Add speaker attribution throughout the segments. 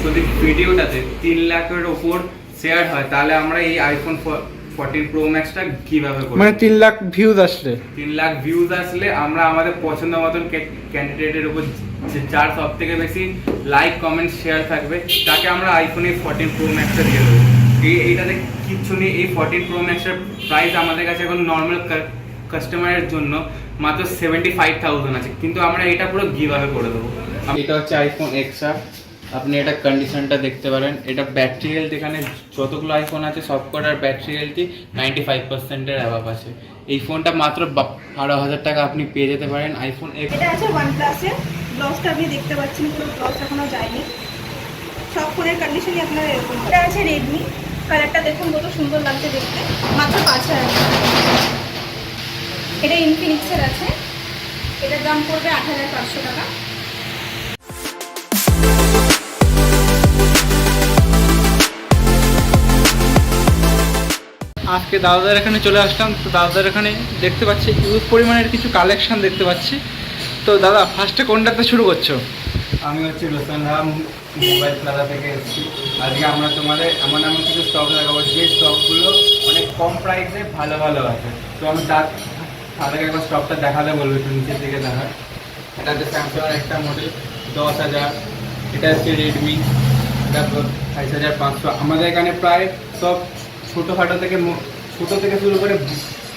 Speaker 1: যদি ভিডিওটাতে 3 লাখের ওপর শেয়ার হয় তাহলে আমরা এই আইফোন 14 প্রো ম্যাক্সটা কিভাবে করব?
Speaker 2: মানে 3 লাখ ভিউজ আসলে
Speaker 1: 3 লাখ ভিউজ আসলে আমরা আমাদের পছন্দ মতন ক্যান্ডিডেটের উপর যার সব থেকে বেশি লাইক কমেন্ট শেয়ার থাকবে তাকে আমরা আইফোনে 14 প্রো ম্যাক্সটা দিয়ে দেবো। এইটাতে কিচ্ছু নেই। এই 14 প্রো ম্যাক্সের প্রাইস আমাদের কাছে এখন নর্মাল কাস্টমারের জন্য মাত্র 75,000 আছে, কিন্তু আমরা এটা পুরো গিভঅ্যাওয়ে করে দেবো। এটা হচ্ছে আইফোন এক্সআর। আপনি এটা কন্ডিশনটা দেখতে পারেন। এটা ব্যাটারি হেলথ এখানে যতগুলো আইফোন আছে সব কটার ব্যাটারি হেলথই 95%-এর অ্যাভাব আছে। এই ফোনটা মাত্র 12,000 টাকা আপনি পেয়ে যেতে পারেন আইফোন এক্স।
Speaker 3: এটা আছে OnePlus-এর ব্লগসটা আপনি দেখতে পাচ্ছেন, পুরো ব্লগস এখনো যায়নি। সব ফোনের কন্ডিশনই আপনার এরকম। এটা আছে রেডমি, কালারটা দেখুন কত সুন্দর লাগছে দেখতে, মাত্র 5,000 টাকা। এটা ইনফিনিক্সের আছে, এটার দাম পড়বে 8,500 টাকা।
Speaker 2: আজকে দাদাদের এখানে চলে আসলাম। তো দাদাদের এখানে দেখতে পাচ্ছি ইউজ পরিমাণের কিছু কালেকশন দেখতে পাচ্ছি। তো দাদা ফার্স্টে কোনটাতে শুরু করছো?
Speaker 1: আমি হচ্ছে রোশন রাম মোবাইল প্লাজা থেকে এসেছি। আজকে আমরা তোমাদের এমন এমন কিছু স্টক লাগাবো যে স্টকগুলো অনেক কম প্রাইসে ভালো ভালো আছে। তো আমি তাদেরকে একবার স্টকটা দেখাতে বলবো, একটু নিচের দিকে দেখা। এটা হচ্ছে স্যামসাংয়ের একটা মডেল 10,000। এটা হচ্ছে রেডমি, এটা 22,500। আমাদের এখানে প্রায় সব ছোটোখাটো থেকে শুরু করে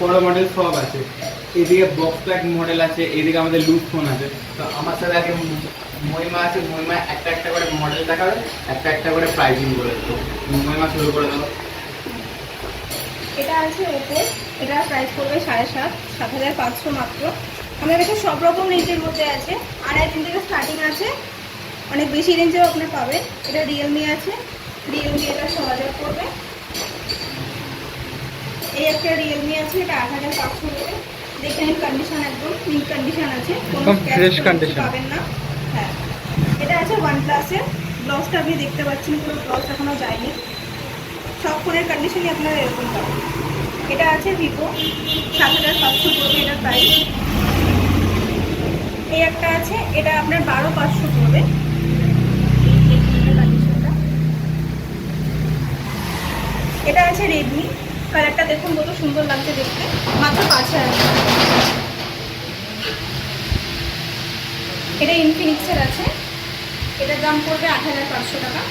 Speaker 1: বড় মডেল সব আছে। এদিকে বক্স প্যাক মডেল আছে, এদিকে আমাদের লুজ ফোন আছে। তো আমার সাথে আগে মহিমা আছে, মহিমা একটা একটা করে মডেল দেখাবে, একটা একটা করে প্রাইসিং বলে দেবো। মহিমা শুরু করে দেবো।
Speaker 3: এটা আছে ওপো, এটা প্রাইস পড়বে 7,500 মাত্র। আমাদের কাছে সব রকম রেঞ্জের মধ্যে আছে, 2,500 থেকে স্টার্টিং আছে, অনেক বেশি রেঞ্জেও আপনি পাবেন। এটা রিয়েলমি আছে, রিয়েলমি এটা 6,000 পড়বে। এই একটা রিয়েলমি আছে, এটা 8,500 পড়বে। দেখে নিন কন্ডিশন একদম নিট কন্ডিশন আছে, কোনো
Speaker 2: ফ্রেশ কন্ডিশন
Speaker 3: পাবেন না। হ্যাঁ, এটা আছে OnePlus-এর ব্লগসটা আপনি দেখতে পাচ্ছেন, পুরো ব্লগস এখনো যায়নি। সব ফোনের কন্ডিশনই আপনার এরকম পাবেন। এটা আছে ভিভো, 7,500 পড়বে এটার প্রাইস। এই একটা আছে, এটা আপনার 12,500 পড়বে। এটা আছে রেডমি, কালারটা দেখুন কত সুন্দর লাগছে দেখতে, মাত্র 5,000 টাকা। এটা ইনফিনিক্সের আছে, এটার দাম পড়বে 8,500 টাকা।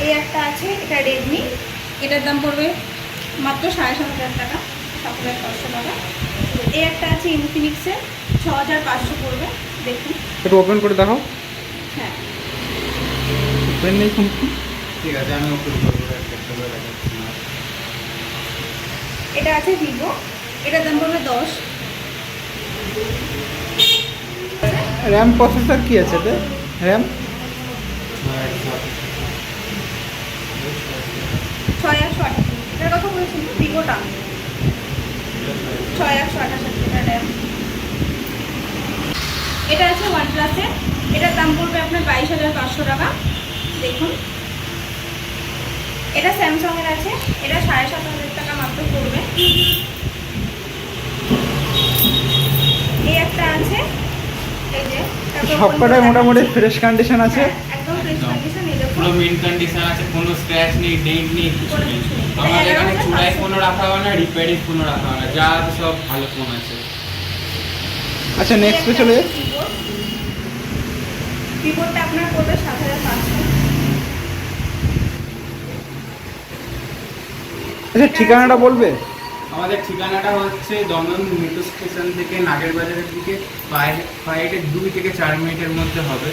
Speaker 3: এই একটা আছে, এটা রেডমি, এটার দাম পড়বে মাত্র 7,500 টাকা, 7,500 টাকা। এই একটা আছে ইনফিনিক্সের, 6,500 পড়বে। দেখুন
Speaker 2: একটু ওপেন করে দেখাও।
Speaker 3: হ্যাঁ,
Speaker 2: ওপেন নেই ফোন।
Speaker 1: ঠিক আছে, আমি ওপেন করবো, একটা করে দেখাচ্ছি।
Speaker 3: এটা আছে ভিভো, এটার দাম পড়বে 10।
Speaker 2: র্যাম প্রসেসর কি আছে এতে? র্যাম
Speaker 3: 6,128, এটার কথা বলেছেন তো, ভিভোটা 6,128 এটা র্যাম। এটা আছে OnePlus-এর, এটার দাম পড়বে আপনার 22,500 টাকা। দেখুন এটা স্যামসাংয়ের আছে, এটা 7,500 টাকা মাত্র পড়বে। এই একটা আছে, এই যে
Speaker 2: সবকটাই মোটামুটি ফ্রেশ কন্ডিশন আছে।
Speaker 3: একদম ফ্রেশ কন্ডিশন। এই দেখুন
Speaker 1: পুরো মিন কন্ডিশন আছে, কোনো স্ক্র্যাচ নেই, ডেন্ট নেই, কিছু নেই। আমাদের এখানে চূড়ায় ফোনও রাখা হয় না, রিপেয়ারিং ফোনও রাখা হয় না, যা আছে সব ভালো ফোন আছে।
Speaker 2: আচ্ছা নেক্সটে চলে যাই।
Speaker 3: ভিভোটা আপনার পড়বে 7,500।
Speaker 2: আচ্ছা ঠিকানাটা বলবে?
Speaker 1: আমাদের ঠিকানাটা হচ্ছে দমদম মেট্রো স্টেশন থেকে নাগের বাজারের দিকে পায়ে 2 থেকে 4 মিনিটের মধ্যে হবে।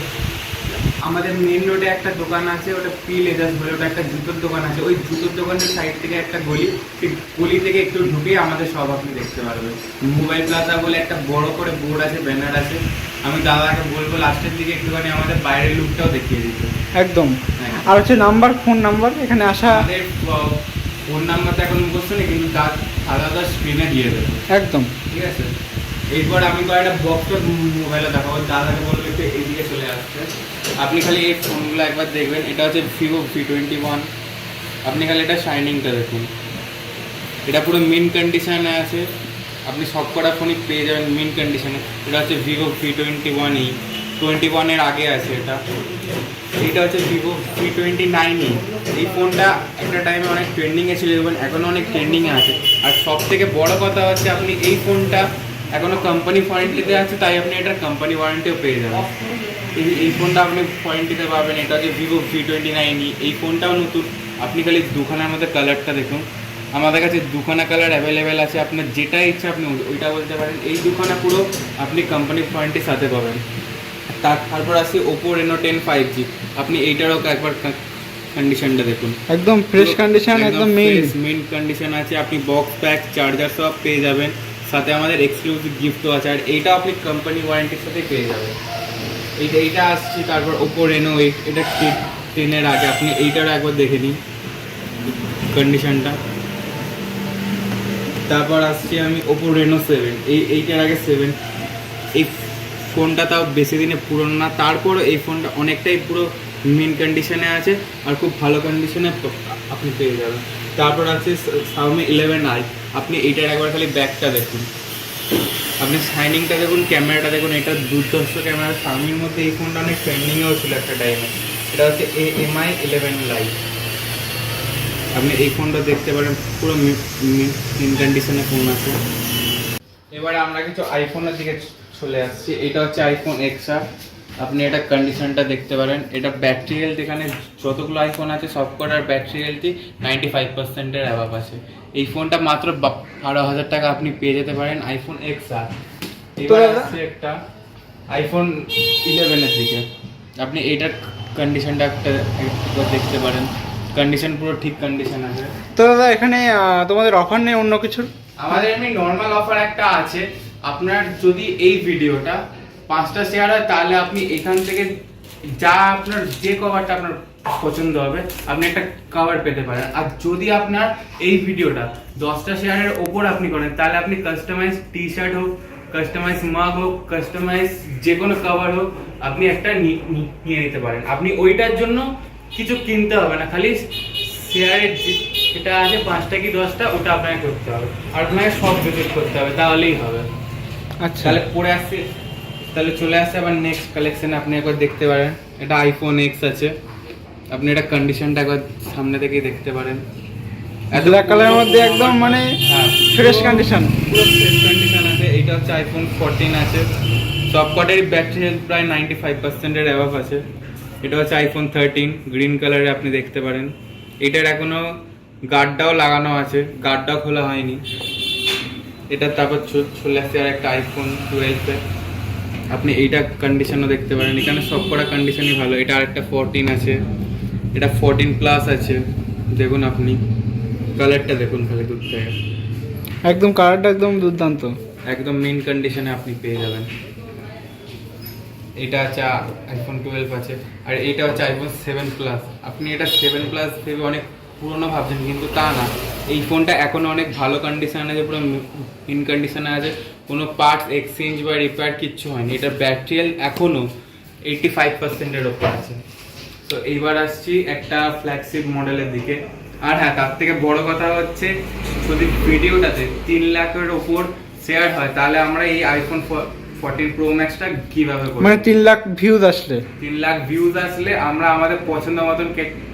Speaker 1: আমাদের মেন রোডে একটা দোকান আছে, ওটা পি লেজার্স বলে, ওটা একটা জুতোর দোকান আছে। ওই জুতোর দোকানের সাইড থেকে একটা গলি, সেই গলি থেকে একটু ঢুকে আমাদের সব আপনি দেখতে পারবেন। মোবাইল প্লাজা বলে একটা বড় করে বোর্ড আছে, ব্যানার আছে। আমি দাদাকে বলবো লাস্টের দিকে একটুখানি আমাদের বাইরের লুকটাও দেখিয়ে দিতে।
Speaker 2: একদম।
Speaker 1: হ্যাঁ।
Speaker 2: আর হচ্ছে নাম্বার, ফোন নাম্বার এখানে আসা।
Speaker 1: আমাদের ফোন নাম্বারটা এখন মুখস্থ নেই, কিন্তু দাদা স্ক্রিনে দিয়ে দেবে।
Speaker 2: একদম
Speaker 1: ঠিক আছে। এরপর আমি কয়েকটা বক্সের মোবাইলে দেখাবো, দাদাকে বলবো একটু এইদিকে চলে আসছে। আপনি খালি এই ফোনগুলো একবার দেখবেন। এটা হচ্ছে ভিভো V21। আপনি খালি এটা শাইনিংটা দেখুন, এটা পুরো মিন কন্ডিশনে আছে। আপনি সব কটা ফোনই পেয়ে যাবেন মিন কন্ডিশনে। এটা হচ্ছে ভিভো V21E। 21-এর আগে আছে এটা। এইটা হচ্ছে ভিভো V29e। এই ফোনটা একটা টাইমে অনেক ট্রেন্ডিংয়ে ছিল এবং এখনও অনেক ট্রেন্ডিংয়ে আছে। আর সব থেকে বড় কথা হচ্ছে আপনি এই ফোনটা এখনও কোম্পানি ওয়ারেন্টিতে আছে, তাই আপনি এটার কোম্পানি ওয়ারেন্টিও পেয়ে যাবেন। এই ফোনটা আপনি ওয়ারেন্টিতে পাবেন। এটা হচ্ছে ভিভো V29e। এই ফোনটাও নতুন। আপনি খালি দুখানার মধ্যে কালারটা দেখুন, আমাদের কাছে দুখানা কালার অ্যাভেলেবেল আছে। আপনার যেটা ইচ্ছা আপনি ওইটা বলতে পারেন। এই দুখানা পুরো আপনি কোম্পানি ওয়ারেন্টির সাথে পাবেন। তারপর আসি ওপো রেনো 10 5G। আপনি এইটারও একবার কন্ডিশনটা দেখুন,
Speaker 2: একদম ফ্রেশ কন্ডিশন, একদম
Speaker 1: মেইন কন্ডিশন আছে। আপনি বক্স প্যাক চার্জার সব পেয়ে যাবেন, সাথে আমাদের এক্সক্লুসিভ গিফটও আছে। আর এইটা আপনি কোম্পানি ওয়ারেন্টির সাথে পেয়ে যাবেন। এইটা আসছি। তারপর ওপো রেনো 8, এটা 10-এর আগে। আপনি এইটারও একবার দেখে নিন কন্ডিশনটা। তারপর আসছি আমি ওপো রেনো 7, এইটার আগে 7। এই ফোনটা তাও বেশি দিনে পুরনো না, তারপরও এই ফোনটা অনেকটাই পুরো মেন কন্ডিশনে আছে আর খুব ভালো কন্ডিশনে আপনি পেয়ে যাবেন। তারপর আছে Xiaomi 11i। আপনি এইটার একবার খালি ব্যাকটা দেখুন, আপনি শাইনিংটা দেখুন, ক্যামেরাটা দেখুন। এটা দুর্ধর্ষ ক্যামেরা। Xiaomiর মধ্যে এই ফোনটা অনেক ট্রেন্ডিংয়েও ছিল একটা টাইমে। এটা হচ্ছে Mi 11 Lite। আপনি এই ফোনটা দেখতে পারেন, পুরো মেন কন্ডিশনে ফোন আছে। এবারে আমরা কিছু আইফোনের দিকে চলে আসছি। এটা হচ্ছে আইফোন XR। আপনি এটা কন্ডিশনটা দেখতে পারেন। এটা ব্যাটারি হেলথ, এখানে যতগুলো আইফোন আছে সবকটার ব্যাটারি হেলথই 95%-এর অ্যাভাব আছে। এই ফোনটা মাত্র 12,000 টাকা আপনি পেয়ে যেতে পারেন আইফোন XR। এবার আসছে একটা আইফোন 11-এর দিকে। আপনি এইটার কন্ডিশনটা একবার দেখতে পারেন। কন্ডিশন পুরো ঠিক কন্ডিশন আছে।
Speaker 2: তো দাদা এখানে তোমাদের অফার নেই অন্য কিছুর?
Speaker 1: আমাদের এমনি নর্মাল অফার একটা আছে। আপনার যদি এই ভিডিওটা 5টা শেয়ার হয় তাহলে আপনি এখান থেকে যা আপনার যে কভারটা আপনার পছন্দ হবে আপনি একটা কভার পেতে পারেন। আর যদি আপনার এই ভিডিওটা 10টা শেয়ারের ওপর আপনি করেন তাহলে আপনি কাস্টমাইজ টি-শার্ট হোক, কাস্টমাইজ মাগ হোক, কাস্টমাইজ যে কোনো কভার হোক আপনি একটা নিয়ে নিতে পারেন। আপনি ওইটার জন্য কিছু কিনতে হবে না, খালি শেয়ারের যেটা আছে 5টা কি 10টা ওটা আপনাকে করতে হবে। আর আপনাকে সব ভিজিট করতে হবে, তাহলেই হবে।
Speaker 2: আচ্ছা,
Speaker 1: তাহলে পরে আসছে, তাহলে চলে আসছে আবার নেক্সট কালেকশনে। আপনি একবার দেখতে পারেন, এটা আইফোন X আছে। আপনি এটা কন্ডিশনটা একবার সামনে থেকেই দেখতে পারেন।
Speaker 2: ব্ল্যাক কালারের মধ্যে একদম মানে ফ্রেশ কন্ডিশন,
Speaker 1: পুরো ফ্রেশ কন্ডিশন আছে। এইটা হচ্ছে আইফোন 14 আছে। সবকটারই ব্যাটারি হেলথ প্রায় 95%-এর অ্যাভাব আছে। এটা হচ্ছে আইফোন 13 গ্রিন কালারে, আপনি দেখতে পারেন। এটার এখনো গার্ডটাও লাগানো আছে, গার্ডটাও খোলা হয়নি। এটা তারপর চলে আসছে আর একটা আইফোন 12 আপনি এইটা কন্ডিশনও দেখতে পারেন। এখানে সবকটা কন্ডিশনই ভালো। এটা আরেকটা 14 আছে, এটা 14 প্লাস আছে। দেখুন আপনি কালারটা দেখুন খালি দূর থেকে,
Speaker 2: একদম কালারটা একদম দুর্দান্ত,
Speaker 1: একদম মেন কন্ডিশনে আপনি পেয়ে যাবেন। এটা আছে আইফোন 12 আছে। আর এইটা হচ্ছে আইফোন 7 প্লাস। আপনি এটা 7 প্লাস ভেবে অনেক পুরনো ভাবছেন, কিন্তু তা না। এই ফোনটা এখনও অনেক ভালো কন্ডিশনে আছে, পুরো ইন কন্ডিশনে আছে। কোনো পার্টস এক্সচেঞ্জ বা রিপেয়ার কিচ্ছু হয়নি। এটার ব্যাটারি হেলথ এখনও 85%-এর ওপর আছে। তো এইবার আসছি একটা ফ্ল্যাগশিপ মডেলের দিকে। আর হ্যাঁ, তার থেকে বড় কথা হচ্ছে যদি ভিডিওটাতে 3 লাখের ওপর শেয়ার হয় তাহলে আমরা এই আইফোন 14 প্রো ম্যাক্সটা কিভাবে করব,
Speaker 2: মানে 3 লাখ ভিউজ আসলে
Speaker 1: 3 লাখ ভিউজ আসলে আমরা আমাদের পছন্দ মতন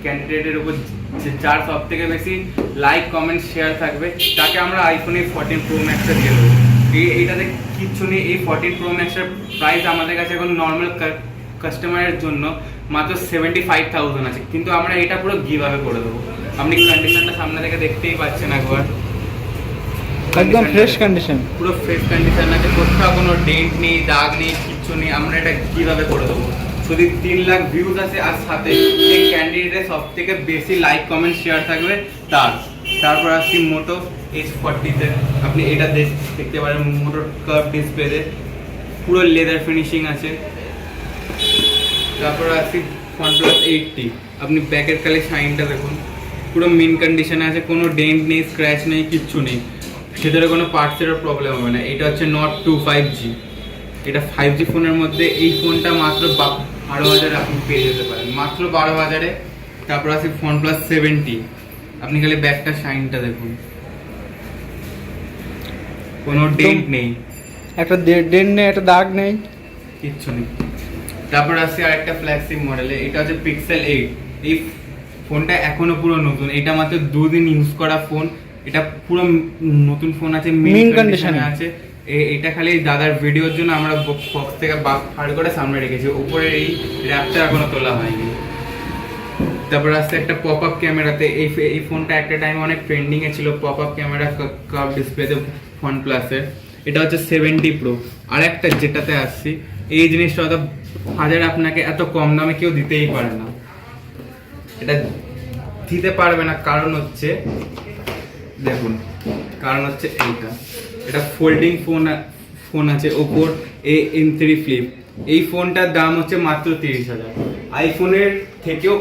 Speaker 1: ক্যান্ডিডেটের উপর যার সব থেকে বেশি লাইক কমেন্ট শেয়ার থাকবে তাকে আমরা আইফোনের 14 প্রো ম্যাক্সটা দিয়ে দেবো। এইটাতে কিচ্ছু নেই। এই 14 প্রো ম্যাক্সের প্রাইস আমাদের কাছে এখন নর্মাল কাস্টমারের জন্য মাত্র 75,000 আছে, কিন্তু আমরা এটা পুরো গিভঅ্যাওয়ে করে দেবো। আপনি কন্ডিশনটা সামনে থেকে দেখতেই পাচ্ছেন একবার,
Speaker 2: একদম ফ্রেশ কন্ডিশন,
Speaker 1: পুরো ফ্রেশ কন্ডিশন আছে। কোথাও কোনো ডেন্ট নেই, দাগ নেই, কিচ্ছু নেই। আমরা এটা কিভাবে করে দেবো যদি 3 লাখ ভিউজ আছে আর সাথে এই ক্যান্ডিডেটের সব থেকে বেশি লাইক কমেন্ট শেয়ার থাকবে তারপর আসছি মোটো H40-তে। আপনি এটা দেখতে পারেন, মোটোর কার্ভ ডিসপ্লেতে পুরো লেদার ফিনিশিং আছে। তারপর আসছি OnePlus 8T। আপনি ব্যাকের খালি শাইনটা দেখুন, পুরো মেন কন্ডিশনে আছে। কোনো ডেন্ট নেই, স্ক্র্যাচ নেই, কিচ্ছু নেই। ভেতরে কোনো পার্টসেরও প্রবলেম হবে না। এটা হচ্ছে Nord 2 5G। এটা 5G ফোনের মধ্যে এই ফোনটা মাত্র 12,000 আপনি পেয়ে যেতে পারেন, মাত্র 12,000-এ। তারপর আছে OnePlus 7T। আপনি খালি ব্যাকটা শাইনটা দেখুন, কোনো ডেন্ট নেই,
Speaker 2: একটা ডেন্ট নেই, একটা দাগ নেই,
Speaker 1: কিচ্ছু নেই। তারপর আসছে আরেকটা ফ্ল্যাগশিপ মডেলে, এটা হচ্ছে পিক্সেল 8। এই ফোনটা এখনো পুরো নতুন, এটা মাত্র 2 দিন ইউজ করা ফোন, এটা পুরো নতুন ফোন আছে,
Speaker 2: Mint
Speaker 1: মিন্ট
Speaker 2: condition
Speaker 1: কন্ডিশনে আছে। এটা খালি দাদার ভিডিওর জন্য আমরা বক্স থেকে বার করে সামনে রেখেছি, উপরে এই র্যাপটা এখনো তোলা হয়নি। তারপর আসছে একটা পপ আপ ক্যামেরাতে, এই ফোনটা একটা টাইমে অনেক ট্রেন্ডিং এ ছিল, পপ আপ ক্যামেরা কার্ভ ডিসপ্লেতে OnePlus-এর। এটা হচ্ছে 70 Pro। আর একটা যেটাতে আসছি, এই জিনিসটা হয়তো হাজার আপনাকে এত কম দামে কেউ দিতেই পারে না, এটা দিতে পারবে না। কারণ হচ্ছে দেখুন, কারণ হচ্ছে এটা ফোল্ডিং ফোন আছে ওপর M3 ফ্লিপ। এই ফোনটার দাম হচ্ছে মাত্র 30,000। আইফোনের থেকেও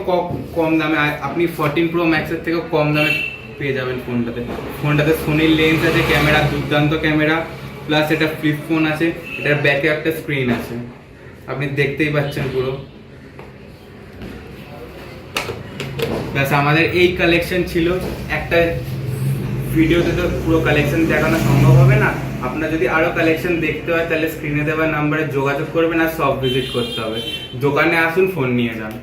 Speaker 1: কম দামে, আপনি 14 Pro Max এর থেকেও কম দামে পেয়ে যাবেন ফোনটাতে সোনির লেন্স আছে, ক্যামেরা দুর্দান্ত ক্যামেরা, প্লাস এটা ফ্লিপ ফোন আছে, এটার ব্যাকে একটা স্ক্রিন আছে, আপনি দেখতেই পাচ্ছেন পুরো। ব্যাস, আমাদের এই কালেকশন ছিল। একটা ভিডিওতে তো পুরো কালেকশন দেখানো সম্ভব হবে না, আপনার যদি আরো কালেকশন দেখতে হয় তাহলে স্ক্রিনে দেওয়া নাম্বারে যোগাযোগ করবেন আর সব ভিজিট করতে হবে। দোকানে আসুন, ফোন নিয়ে যান।